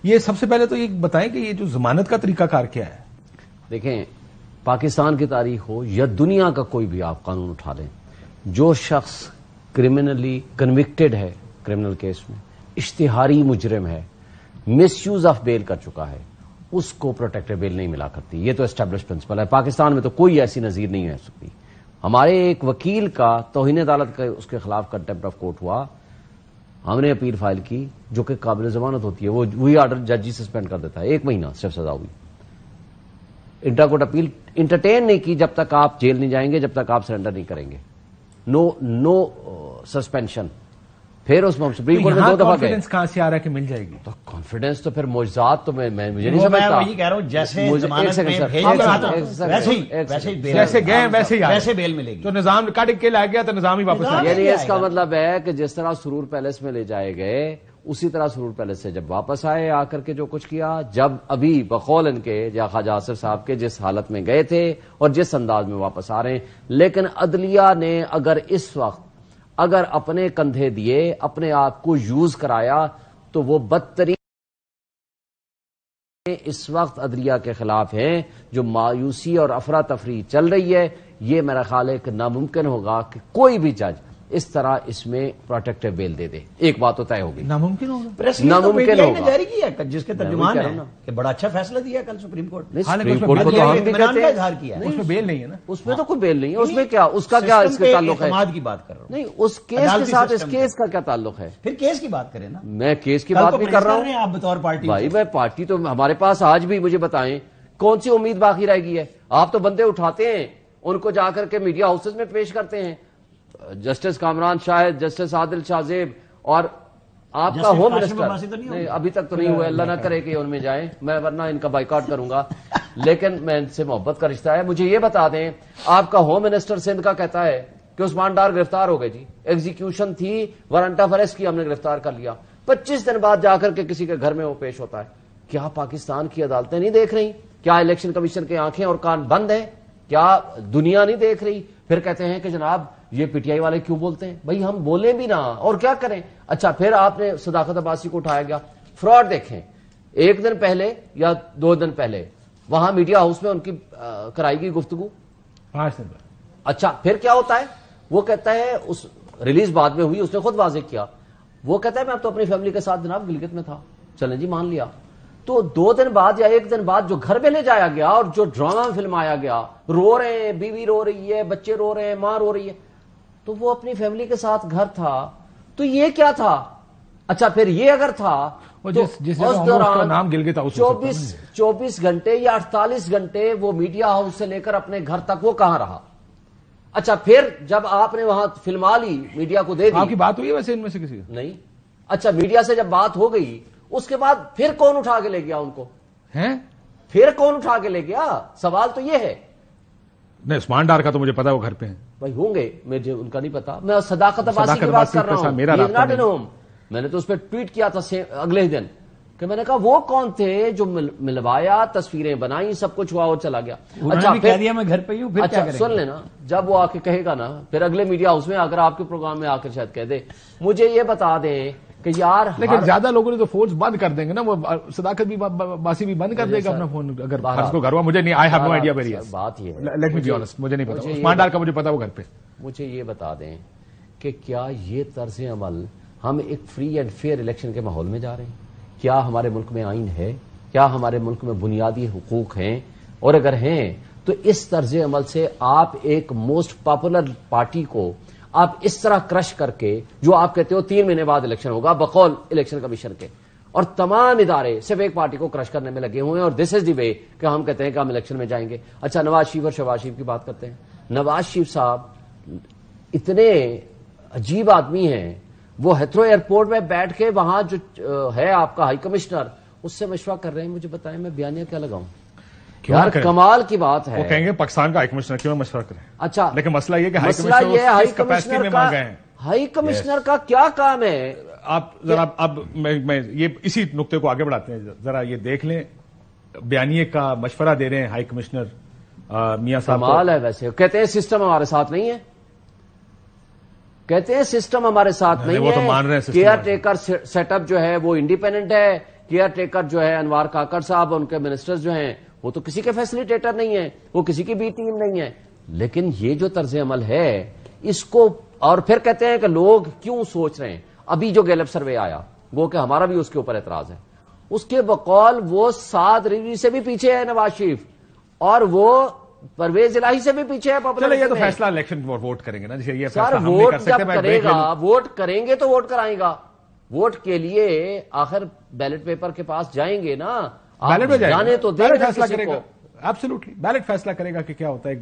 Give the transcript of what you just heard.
یہ سب سے پہلے تو یہ بتائیں کہ یہ جو ضمانت کا طریقہ کار کیا ہے؟ دیکھیں، پاکستان کی تاریخ ہو یا دنیا کا کوئی بھی آپ قانون اٹھا لیں، جو شخص کرمنلی کنوکٹڈ ہے کرمنل کیس میں، اشتہاری مجرم ہے، مس یوز آف بیل کر چکا ہے، اس کو پروٹیکٹیو بیل نہیں ملا کرتی. یہ تو اسٹیبلش پرنسپل ہے. پاکستان میں تو کوئی ایسی نظیر نہیں ہو سکتی. ہمارے ایک وکیل کا توہین عدالت کا اس کے خلاف کنٹمپٹ آف کورٹ ہوا، ہم نے اپیل فائل کی جو کہ قابل ضمانت ہوتی ہے، وہی آرڈر جج ہی سسپینڈ کر دیتا ہے، 1 مہینہ صرف سزا ہوئی. انٹرا کورٹ اپیل انٹرٹین نہیں کی جب تک آپ جیل نہیں جائیں گے، جب تک آپ سرنڈر نہیں کریں گے. نو سسپینشن. پھر اس میں ہم سپریم کورٹ میں 2 دفعہ گئے. کانفیڈنس کہاں سے آ رہا ہے کہ مل جائے گی؟ تو کانفیڈنس تو پھر معجزات تو میں مجھے نہیں سمجھتا. میں وہی کہہ رہا ہوں، جیسے جیسے گئے ویسے بیل ملے گی. تو نظام کاٹ کے لا گیا تو نظام ہی واپس آ گیا. یعنی اس کا مطلب ہے کہ جس طرح سرور پیلس میں لے جائے گئے، اسی طرح سرور پیلس سے جب واپس آئے، آ کر کے جو کچھ کیا، جب ابھی بقول ان کے یا خواجہ آصف صاحب کے جس حالت میں گئے تھے اور جس انداز میں واپس آ رہے ہیں. لیکن عدلیہ نے اگر اس وقت اپنے کندھے دیے، اپنے آپ کو یوز کرایا، تو وہ بدترین اس وقت عدلیہ کے خلاف ہیں. جو مایوسی اور افراتفری چل رہی ہے، یہ میرا خیال ہے کہ ناممکن ہوگا کہ کوئی بھی جج اس طرح اس میں پروٹیکٹیو بیل دے دے. ایک بات تو طے ہوگی، ناممکن ہوگا. ناممکن ہوگا. جاری کیا جس کے ترجمان ہے کہ بڑا اچھا فیصلہ دیا کل سپریم کورٹ نے. سپریم کورٹ کو تو ہم بھی کہتے ہیں اظہار کیا. اس میں بیل نہیں ہے نا، اس میں تو کوئی بیل نہیں ہے. اس میں کیا، اس کا کیا اس کے تعلق ہے؟ اعتماد کی بات کر رہا ہوں. نہیں، اس کیس کے ساتھ اس کیس کا کیا تعلق ہے؟ پھر کیس کی بات کریں نا. میں کیس کی بات بھی کر رہا ہوں. آپ بطور پارٹی بھائی میں پارٹی تو ہمارے پاس آج بھی مجھے بتائیں کون سی امید باقی رہ گئی ہے؟ آپ تو بندے اٹھاتے ہیں، ان کو جا کر کے میڈیا ہاؤسز میں پیش کرتے ہیں. جسٹس کامران شاہد، جسٹس عادل شاہ زیب اور آپ کا ہوم منسٹر نہیں، ابھی تک تو نہیں ہوئے، اللہ نہ کرے کہ ان میں جائیں، میں ورنہ ان کا بائیکاٹ کروں گا. لیکن میں ان سے محبت کا رشتہ ہے. مجھے یہ بتا دیں، آپ کا ہوم منسٹر سندھ کا کہتا ہے کہ عثمان ڈار گرفتار ہو گئے جی، ایگزیکیوشن تھی، وارنٹ آف اریسٹ کی، ہم نے گرفتار کر لیا. 25 دن بعد جا کر کے کسی کے گھر میں وہ پیش ہوتا ہے. کیا پاکستان کی عدالتیں نہیں دیکھ رہی؟ کیا الیکشن کمیشن کی آنکھیں اور کان بند ہیں؟ کیا دنیا نہیں دیکھ رہی؟ پھر کہتے ہیں کہ جناب یہ پی ٹی آئی والے کیوں بولتے ہیں؟ بھائی ہم بولیں بھی نہ اور کیا کریں. اچھا، پھر آپ نے صداقت عباسی کو اٹھایا گیا. فراڈ دیکھیں، 1 دن پہلے یا 2 دن پہلے وہاں میڈیا ہاؤس میں ان کی کرائی گئی گفتگو. 5 دن بعد. اچھا، پھر کیا ہوتا ہے؟ وہ کہتا ہے، اس ریلیز بعد میں ہوئی، اس نے خود واضح کیا، وہ کہتا ہے میں تو اپنی فیملی کے ساتھ جناب گلگت میں تھا. چلیں جی، مان لیا. تو 2 دن بعد یا 1 دن بعد جو گھر میں لے جایا گیا اور جو ڈرامہ فلم آیا گیا، رو رہے ہیں، بیوی رو رہی ہے، بچے رو رہے ہیں، ماں رو رہی ہے، تو وہ اپنی فیملی کے ساتھ گھر تھا. تو یہ کیا تھا؟ اچھا، پھر یہ اگر تھا اس دوران 24 گھنٹے یا 48 گھنٹے وہ میڈیا ہاؤس سے لے کر اپنے گھر تک وہ کہاں رہا؟ اچھا، پھر جب آپ نے وہاں فلما لی، میڈیا کو دے دی. آپ کی بات ہوئی ہے ویسے ان میں سے کسی نہیں. اچھا، میڈیا سے جب بات ہو گئی، اس کے بعد پھر کون اٹھا کے لے گیا ان کو؟ پھر کون اٹھا کے لے گیا؟ سوال تو یہ ہے. نہیں، عثمان ڈار کا تو مجھے پتا ہے وہ گھر پہ ہیں. بھائی ہوں گے، مجھے ان کا نہیں پتا. میں صداقت عباسی کی بات کر رہا ہوں. میں نے تو اس پہ ٹویٹ کیا تھا اگلے ہی دن کہ میں نے کہا وہ کون تھے جو ملوایا، تصویریں بنائی، سب کچھ ہوا اور چلا گیا. اچھا، کہہ دیا میں گھر پہ ہوں. اچھا سن لینا، جب وہ آ کے کہے گا نا، پھر اگلے میڈیا ہاؤس میں اگر آپ کے پروگرام میں آ کر شاید کہہ دے، مجھے یہ بتا دیں کہ یار، لیکن زیادہ لوگوں نے تو فونز بند کر دیں گے نا. وہ صداقت بھی باسی بھی بند کر دے گا اپنا فون اگر فرض کو گھر ہوا. مجھے نہیں، I have no idea very بات یہ ہے. لیٹ می بی آنسٹ، مجھے نہیں پتا. عثمان ڈار کا مجھے پتا وہ گھر پہ. مجھے یہ بتا دیں کہ کیا یہ طرز عمل، ہم ایک فری اینڈ فیئر الیکشن کے ماحول میں جا رہے ہیں؟ کیا ہمارے ملک میں آئین ہے؟ کیا ہمارے ملک میں بنیادی حقوق ہیں؟ اور اگر ہیں تو اس طرز عمل سے آپ ایک موسٹ پاپولر پارٹی کو آپ اس طرح کرش کر کے، جو آپ کہتے ہو 3 مہینے بعد الیکشن ہوگا بقول الیکشن کمیشن کے، اور تمام ادارے صرف ایک پارٹی کو کرش کرنے میں لگے ہوئے ہیں، اور دس از دی وے کہ ہم کہتے ہیں کہ ہم الیکشن میں جائیں گے. اچھا، نواز شریف اور شہباز شریف کی بات کرتے ہیں. نواز شریف صاحب اتنے عجیب آدمی ہیں، وہ ہیتھرو ایئرپورٹ میں بیٹھ کے وہاں جو ہے آپ کا ہائی کمشنر، اس سے مشورہ کر رہے ہیں. مجھے بتائیں میں بیانیہ کیا لگاؤں؟ یار کمال کی بات ہے. وہ کہیں گے پاکستان کا ہائی کمشنر کیوں مشورہ کریں؟ اچھا، لیکن مسئلہ یہ کہ ہائی کمشنر کا کیا کام ہے؟ آپ ذرا اب میں یہ اسی نقطے کو آگے بڑھاتے ہیں. ذرا یہ دیکھ لیں، بیانیے کا مشورہ دے رہے ہیں ہائی کمشنر میاں صاحب. کمال ہے. ویسے کہتے ہیں سسٹم ہمارے ساتھ نہیں ہے، کہتے ہیں سسٹم ہمارے ساتھ نہیں ہے. کیئر ٹیکر سیٹ اپ جو ہے وہ انڈیپینڈنٹ ہے، کیئر ٹیکر جو ہے انوار کاکڑ صاحب، ان کے منسٹرز جو ہیں وہ تو کسی کے فیسلیٹیٹر نہیں ہیں، وہ کسی کی بی ٹیم نہیں ہے. لیکن یہ جو طرز عمل ہے اس کو، اور پھر کہتے ہیں کہ لوگ کیوں سوچ رہے ہیں. ابھی جو گیلپ سروے آیا وہ کہ ہمارا بھی اس کے اوپر اعتراض ہے، اس کے بقول وہ 7 ریوی سے بھی پیچھے ہے نواز شریف، اور وہ پرویز الہی سے بھی پیچھے ہے. چلے یہ تو فیصلہ الیکشن ووٹ کریں گے نا، جیسے یہ سر فیصلہ ہم نہیں ووٹ کر سکتے. جب میں کرے گا، ووٹ کریں گے تو ووٹ کرائے گا. ووٹ کے لیے آخر بیلٹ پیپر کے پاس جائیں گے نا، بیلٹ میں جائے جانے تو دیں بیلٹ گے فیصلہ کسی کرے کو. گا. ایبسولوٹلی بیلٹ فیصلہ کرے گا کہ کیا ہوتا ہے.